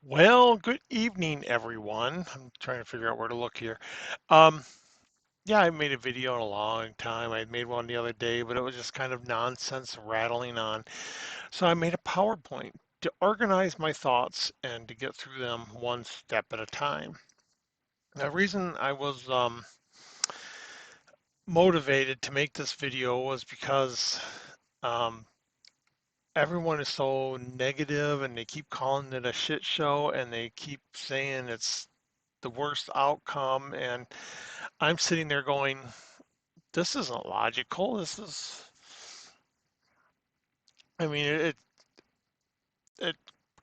Well, good evening, everyone. I'm trying to figure out where to look here. Um, yeah, I made a video in a long time. I made one the other day, but it was just kind of nonsense rattling on. So I made a PowerPoint to organize my thoughts and to get through them one step at a time. The reason I was motivated to make this video was because um, everyone is so negative and they keep calling it a shit show and they keep saying it's the worst outcome. And I'm sitting there going, this isn't logical. I mean, it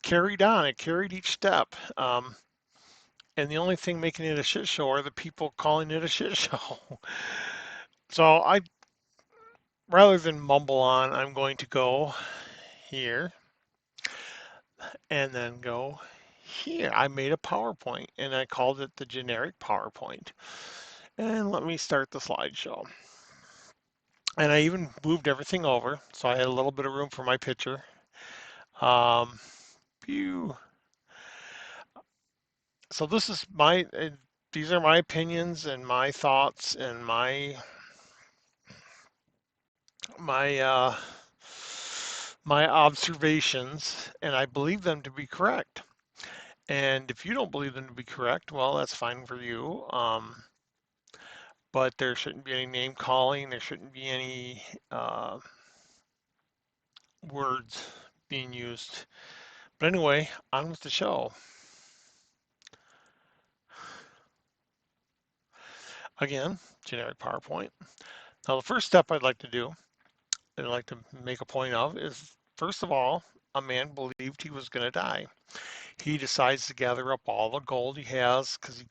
carried on, it carried each step. And the only thing making it a shit show are the people calling it a shit show. So rather than mumble on, I'm going to go here and then go here. I made a PowerPoint and I called it the generic PowerPoint. And let me start the slideshow. And I even moved everything over, so I had a little bit of room for my picture. Um, Pew. So this is these are my opinions and my thoughts and my my observations, and I believe them to be correct. And if you don't believe them to be correct, well, that's fine for you. But there shouldn't be any name calling. There shouldn't be any words being used. But anyway, on with the show. Again, generic PowerPoint. Now, the first step I'd like to make a point of is first of all, a man believed he was going to die. He decides to gather up all the gold he has because he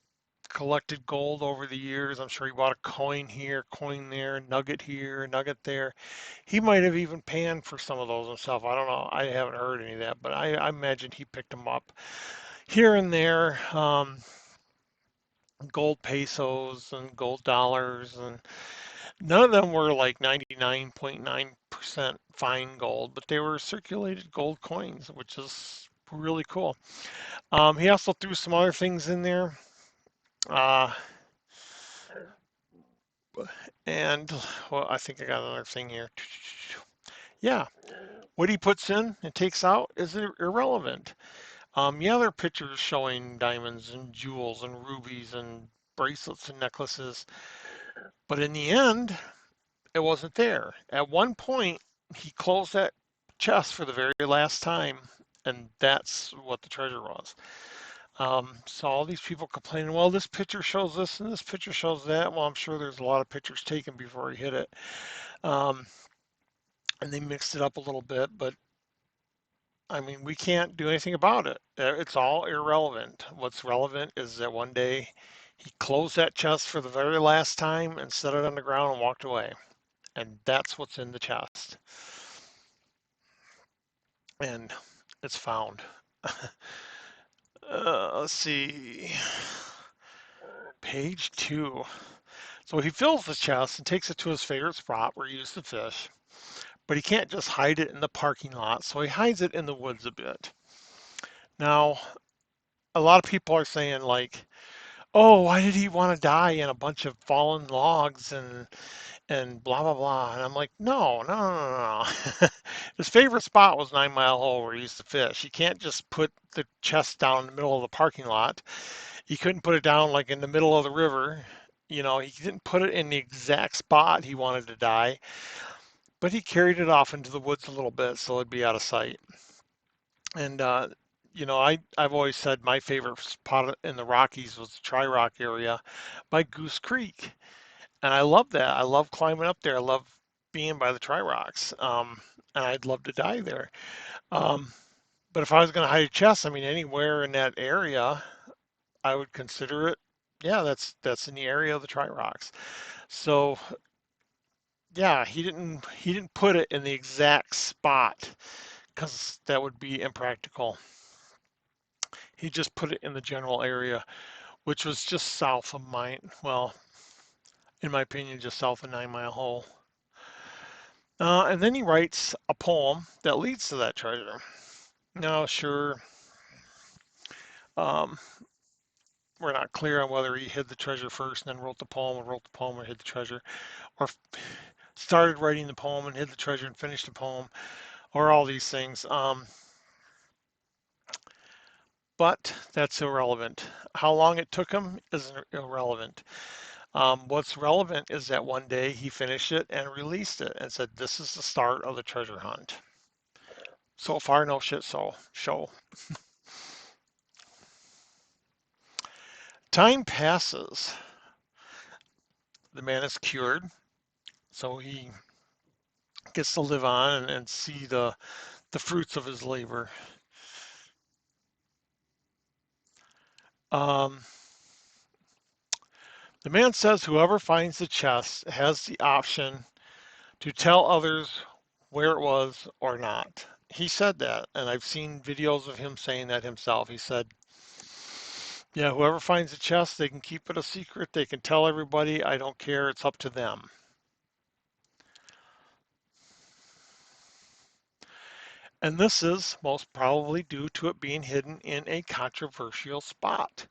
collected gold over the years. I'm sure he bought a coin here, coin there, nugget here, nugget there. He might have even panned for some of those himself. I don't know. I haven't heard any of that, but I imagine he picked them up here and there. Gold pesos and gold dollars, and none of them were like 99.9% fine gold, but they were circulated gold coins, which is really cool. He also threw some other things in there. Uh, and well, I think I got another thing here. Yeah, what he puts in and takes out is irrelevant. Yeah, there are pictures showing diamonds and jewels and rubies and bracelets and necklaces, but in the end, it wasn't there. At one point, he closed that chest for the very last time, and that's what the treasure was. So all these people complaining, well, this picture shows this and this picture shows that. Well, I'm sure there's a lot of pictures taken before he hit it. Um, and they mixed it up a little bit, but I mean, we can't do anything about it. It's all irrelevant. What's relevant is that one day he closed that chest for the very last time and set it on the ground and walked away. And that's what's in the chest. And it's found. Let's see, page 2. So he fills the chest and takes it to his favorite spot where he used to fish, but he can't just hide it in the parking lot, so he hides it in the woods a bit. Now, a lot of people are saying like, "Oh, why did he want to die in a bunch of fallen logs and blah blah blah?" And I'm like, "No, no, no, no, no." His favorite spot was 9 Mile Hole where he used to fish. You can't just put the chest down in the middle of the parking lot. He couldn't put it down like in the middle of the river. You know, he didn't put it in the exact spot he wanted to die, but he carried it off into the woods a little bit so it'd be out of sight. And I've always said my favorite spot in the Rockies was the Tri-Rock area by Goose Creek, and I love that. I love climbing up there. I love being by the Tri-Rocks, and I'd love to die there. Um, but if I was going to hide a chest, I mean, anywhere in that area, I would consider it. Yeah, that's in the area of the Tri-Rocks. So yeah, he didn't put it in the exact spot because that would be impractical. He just put it in the general area, which was just south of mine. Well, in my opinion, just south of 9 Mile Hole. And then he writes a poem that leads to that treasure. Now, sure, Um, we're not clear on whether he hid the treasure first and then wrote the poem, or wrote the poem and hid the treasure, or started writing the poem and hid the treasure and finished the poem, or all these things. But that's irrelevant. How long it took him is irrelevant. What's relevant is that one day he finished it and released it and said, "This is the start of the treasure hunt." So far, no shit show. Time passes. The man is cured, so he gets to live on and see the fruits of his labor. Um, the man says whoever finds the chest has the option to tell others where it was or not. He said that, and I've seen videos of him saying that himself. He said, "Yeah, whoever finds the chest, they can keep it a secret. They can tell everybody. I don't care. It's up to them." And this is most probably due to it being hidden in a controversial spot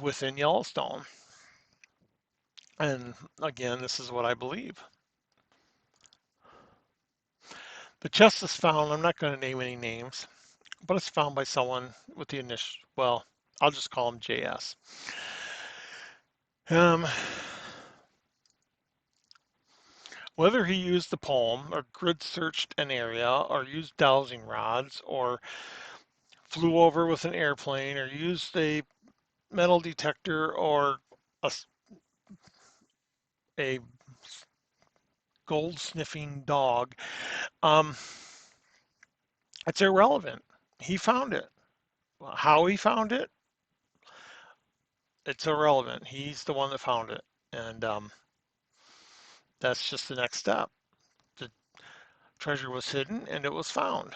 within Yellowstone. And again, this is what I believe. The chest is found, I'm not going to name any names, but it's found by someone with the initial, well, I'll just call him JS. Um, Whether he used the poem or grid searched an area or used dowsing rods or flew over with an airplane or used a metal detector or a, a gold sniffing dog, um, it's irrelevant. He found it. How he found it, it's irrelevant. He's the one that found it. And that's just the next step. The treasure was hidden and it was found.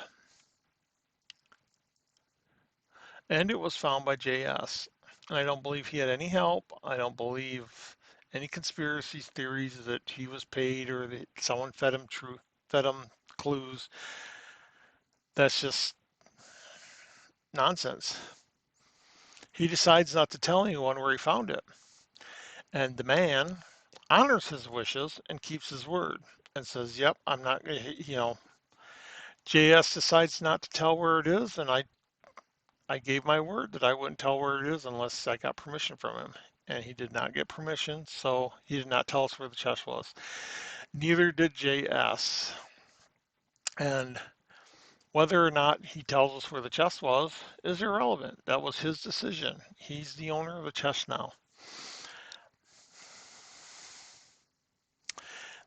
And it was found by JS. And I don't believe he had any help. I don't believe any conspiracy theories that he was paid or that someone fed him clues. That's just nonsense. He decides not to tell anyone where he found it. And the man honors his wishes and keeps his word and says, "Yep, I'm not, JS decides not to tell where it is, and I gave my word that I wouldn't tell where it is unless I got permission from him." And he did not get permission, so he did not tell us where the chest was. Neither did JS. And whether or not he tells us where the chest was is irrelevant. That was his decision. He's the owner of the chest now.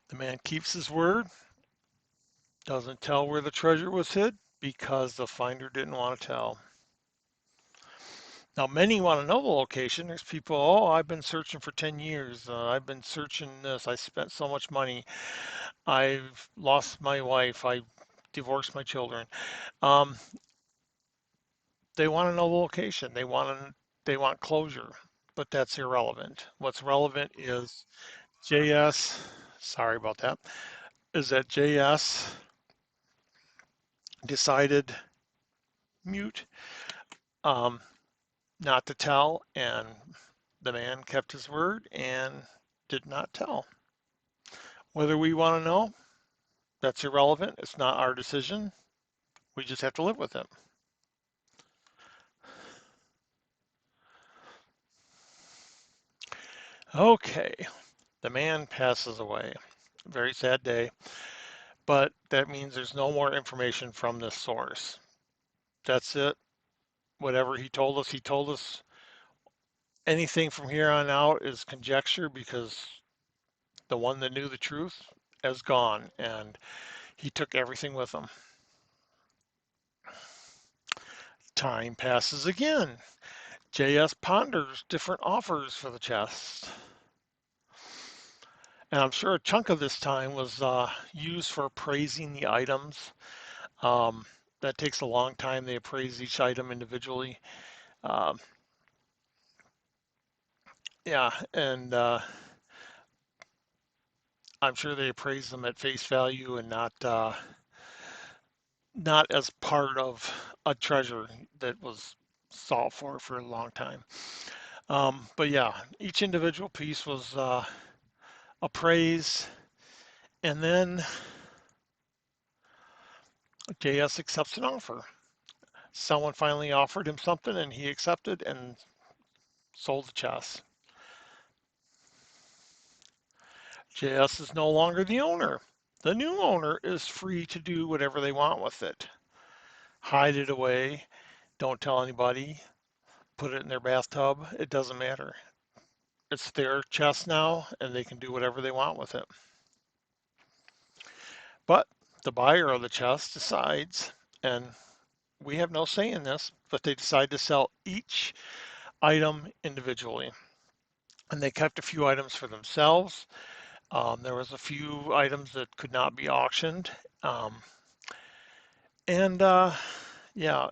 The man keeps his word, doesn't tell where the treasure was hid because the finder didn't want to tell. Now, many want to know the location. There's people, "Oh, I've been searching for 10 years. I've been searching this. I spent so much money. I've lost my wife. I divorced my children." Um, they want to know the location. They want closure, but that's irrelevant. What's relevant is JS. Sorry about that. Is that JS decided mute, um, not to tell, and the man kept his word and did not tell. Whether we want to know, that's irrelevant. It's not our decision. We just have to live with it. Okay, the man passes away. Very sad day, but that means there's no more information from this source. That's it. Whatever he told us. Anything from here on out is conjecture because the one that knew the truth is gone and he took everything with him. Time passes again. JS ponders different offers for the chest. And I'm sure a chunk of this time was used for appraising the items. Um, that takes a long time. They appraise each item individually. Um, yeah, and I'm sure they appraise them at face value and not as part of a treasure that was. saw it for a long time. But yeah, each individual piece was appraised, and then JS accepts an offer. Someone finally offered him something, and he accepted and sold the chess. JS is no longer the owner. The new owner is free to do whatever they want with it. Hide it away, don't tell anybody, put it in their bathtub, it doesn't matter. It's their chess now, and they can do whatever they want with it. But the buyer of the chess decides, and we have no say in this, but they decide to sell each item individually. And they kept a few items for themselves. There was a few items that could not be auctioned. Um, and yeah,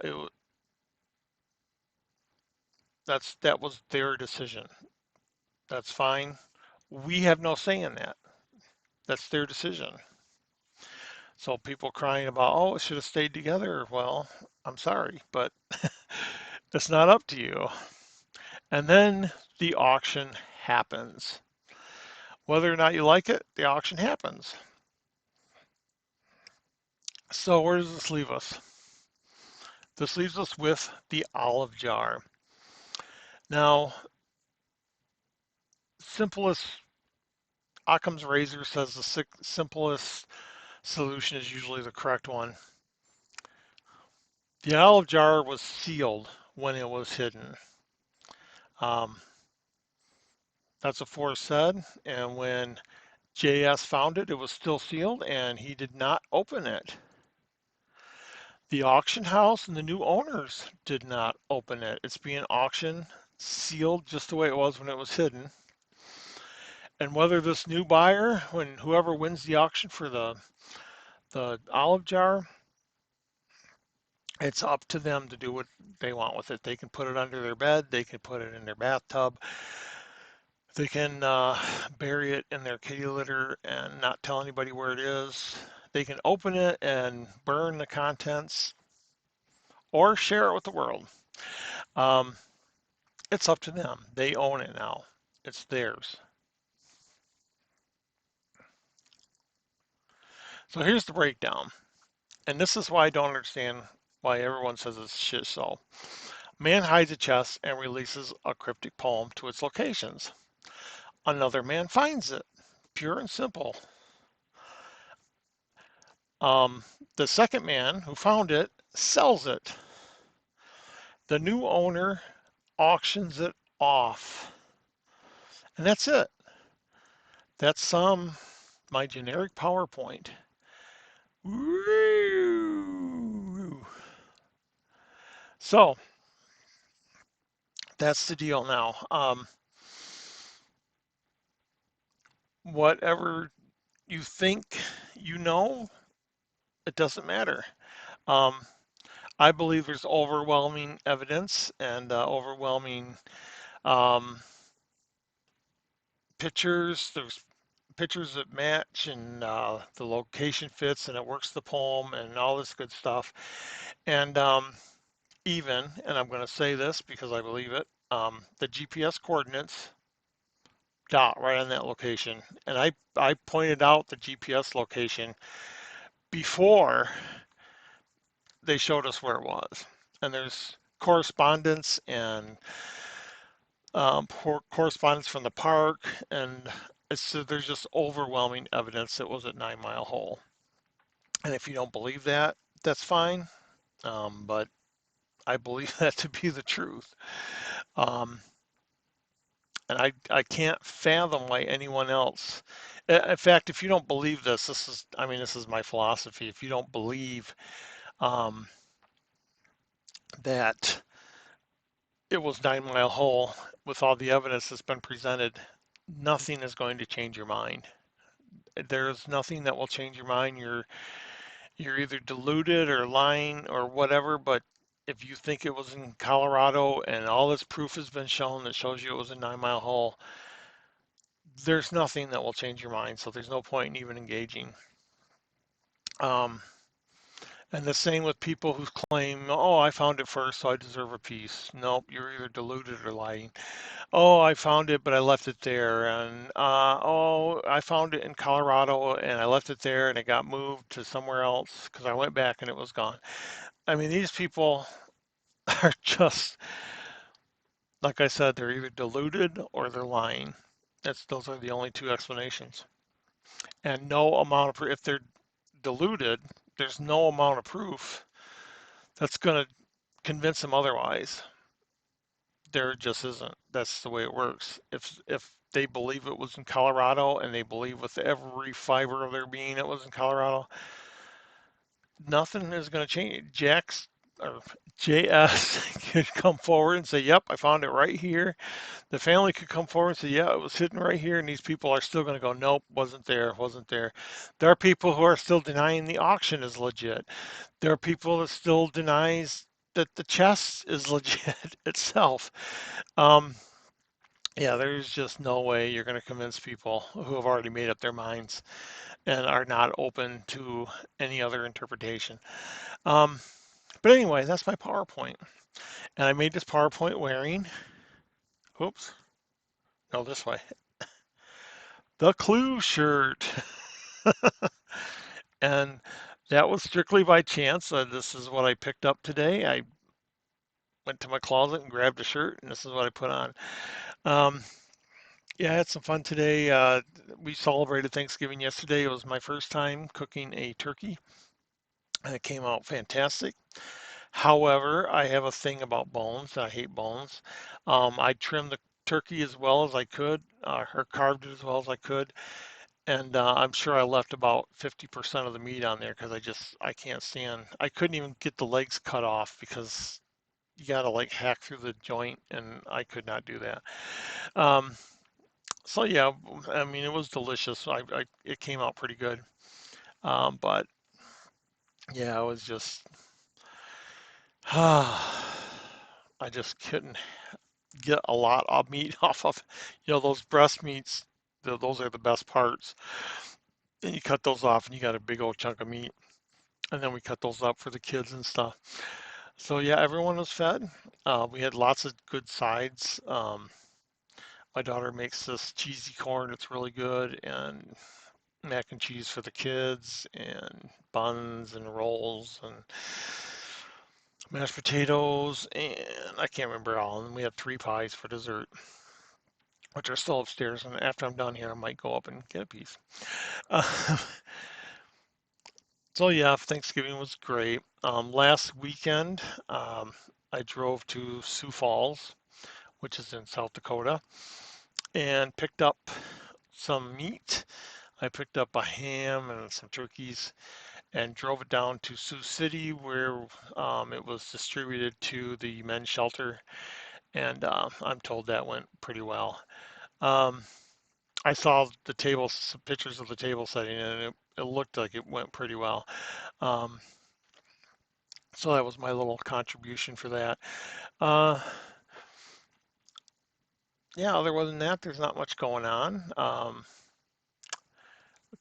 that was their decision. That's fine. We have no say in that. That's their decision. So people crying about, oh, it should have stayed together. Well, I'm sorry, but it's not up to you. And then the auction happens. Whether or not you like it, the auction happens. So where does this leave us? This leaves us with the olive jar. Now, simplest Occam's razor says the simplest solution is usually the correct one. The olive jar was sealed when it was hidden. Um, that's what Forrest said. And when JS found it, it was still sealed and he did not open it. The auction house and the new owners did not open it. It's being auctioned, sealed just the way it was when it was hidden. And whether this new buyer, when whoever wins the auction for the olive jar, it's up to them to do what they want with it. They can put it under their bed, they can put it in their bathtub, they can bury it in their kitty litter and not tell anybody where it is. They can open it and burn the contents or share it with the world. Um, it's up to them. They own it now. It's theirs. So here's the breakdown. And this is why I don't understand why everyone says it's shit show. Man hides a chest and releases a cryptic poem to its locations. Another man finds it. Pure and simple. The second man who found it sells it. The new owner auctions it off. And that's it. That's my generic PowerPoint. Woo! So that's the deal now. Whatever you think you know, it doesn't matter. Um, I believe there's overwhelming evidence and overwhelming um, pictures. There's pictures that match and the location fits and it works the poem and all this good stuff. And even, and I'm going to say this because I believe it, the GPS coordinates dot right on that location. And I pointed out the GPS location before they showed us where it was. And there's correspondence and correspondence from the park, and there's just overwhelming evidence it was at 9 Mile Hole. And if you don't believe that, that's fine. But I believe that to be the truth. Um, and I can't fathom why anyone else. In fact, if you don't believe this, this is my philosophy. If you don't believe um, that it was 9 Mile Hole with all the evidence that's been presented, nothing is going to change your mind. There's nothing that will change your mind. You're either deluded or lying or whatever, but if you think it was in Colorado and all this proof has been shown that shows you it was a 9 Mile Hole, there's nothing that will change your mind. So there's no point in even engaging. Um, And the same with people who claim, oh, I found it first, so I deserve a piece. Nope, you're either deluded or lying. Oh, I found it, but I left it there. And oh, I found it in Colorado and I left it there and it got moved to somewhere else because I went back and it was gone. I mean, these people are just, like I said, they're either deluded or they're lying. Those are the only two explanations. And no amount of proof, if they're deluded, there's no amount of proof that's going to convince them otherwise. There just isn't. That's the way it works. If they believe it was in Colorado and they believe with every fiber of their being it was in Colorado, nothing is going to change. Jax or JS could come forward and say, "Yep, I found it right here." The family could come forward and say, "Yeah, it was hidden right here," and these people are still going to go, "Nope, wasn't there, wasn't there." There are people who are still denying the auction is legit. There are people that still denies that the chest is legit itself. Um, yeah, there's just no way you're going to convince people who have already made up their minds and are not open to any other interpretation. Um, but anyway, that's my PowerPoint. And I made this PowerPoint wearing, oops, no, this way, the Clue shirt. And that was strictly by chance. This is what I picked up today. I went to my closet and grabbed a shirt, and this is what I put on. Um, yeah, I had some fun today. We celebrated Thanksgiving yesterday. It was my first time cooking a turkey, and it came out fantastic. However, I have a thing about bones. I hate bones. I trimmed the turkey as well as I could, or carved it as well as I could, and I'm sure I left about 50% of the meat on there because I can't stand. I couldn't even get the legs cut off because you gotta like hack through the joint, and I could not do that. Um, so yeah, I mean it was delicious. It came out pretty good. But yeah, it was just I just couldn't get a lot of meat off of, those breast meats. Those are the best parts. And you cut those off, and you got a big old chunk of meat. And then we cut those up for the kids and stuff. So yeah, everyone was fed. We had lots of good sides. My daughter makes this cheesy corn. It's really good, and mac and cheese for the kids, and buns and rolls and mashed potatoes, and I can't remember all. And we had three pies for dessert, which are still upstairs. And after I'm done here, I might go up and get a piece. Uh, so yeah, Thanksgiving was great. Last weekend, I drove to Sioux Falls, which is in South Dakota, and picked up some meat. I picked up a ham and some turkeys and drove it down to Sioux City where it was distributed to the men's shelter. And I'm told that went pretty well. Um, I saw the table, some pictures of the table setting, and it looked like it went pretty well. Um, so that was my little contribution for that. Uh, yeah, other than that, there's not much going on.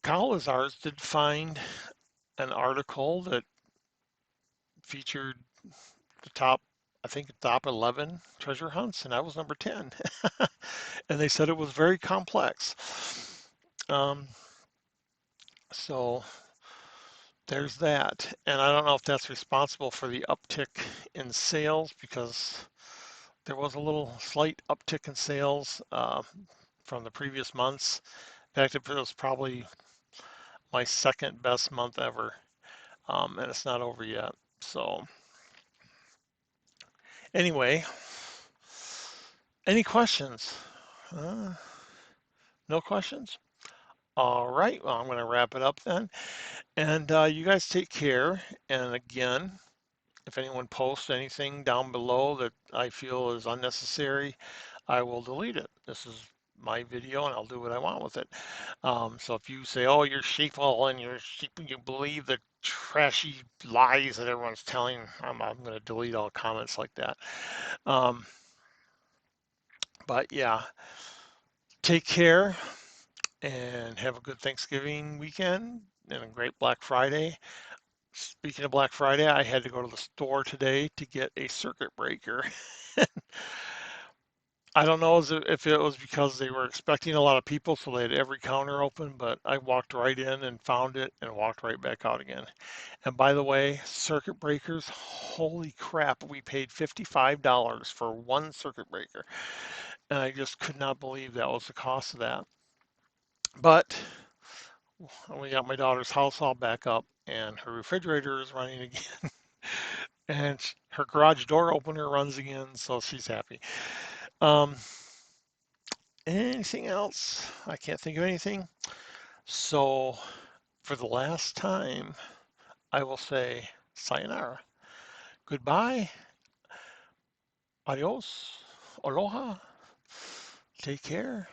Kyle Lazars did find an article that featured the top, I think, top 11 treasure hunts, and I was number 10. And they said it was very complex. Um, so there's that. And I don't know if that's responsible for the uptick in sales because there was a little slight uptick in sales from the previous months. In fact, it was probably my second best month ever, and it's not over yet. So anyway, any questions? Uh, no questions? All right, well, I'm going to wrap it up then. And you guys take care. And again, if anyone posts anything down below that I feel is unnecessary, I will delete it. This is my video and I'll do what I want with it. So if you say, oh, you're sheeple and you believe the trashy lies that everyone's telling, I'm going to delete all comments like that. Um, but yeah, take care and have a good Thanksgiving weekend and a great Black Friday. Speaking of Black Friday, I had to go to the store today to get a circuit breaker. I don't know if it was because they were expecting a lot of people, so they had every counter open, but I walked right in and found it and walked right back out again. And by the way, circuit breakers, holy crap, we paid $55 for one circuit breaker. And I just could not believe that was the cost of that. But we got my daughter's house all back up and her refrigerator is running again and her garage door opener runs again, so she's happy. Um, Anything else? I can't think of anything. So for the last time, I will say sayonara. Goodbye. Adios. Aloha. Take care.